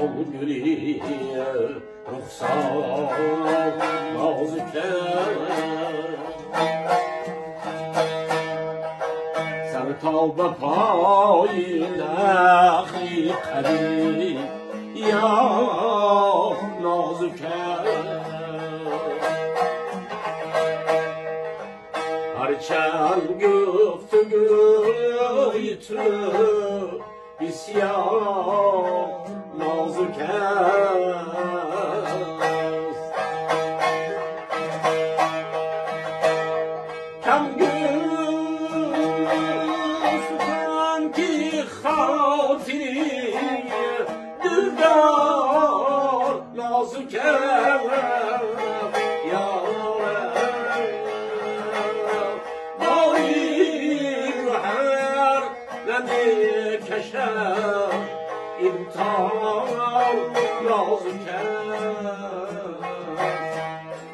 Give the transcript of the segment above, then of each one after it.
گلی رخسار نازک سر تا به پای نخلی قوی یا نازک هرچند گفتگوی تو بسیار نازک است کم گفتم که خاطری دلدار نازک است کشم این تار نازک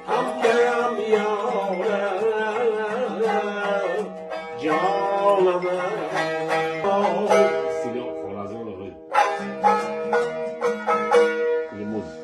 همدم یارم جانم سیگار خورازم رو لیموز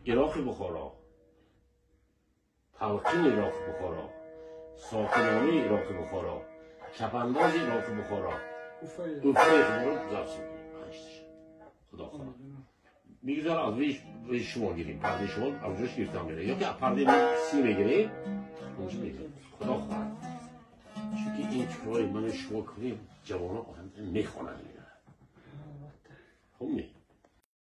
عراق بخارا تلقین عراق بخارا ساکنانه عراق بخارا چپانداز عراق بخارا اوفای خدا خدا خدا میگذار از وی شما گیریم پرده شما از روش گرفتم میره یا که پرده سی میگیره اونجا میگیره خدا خواهد چون این کارای من شما کنیم جوانان میخوانند خب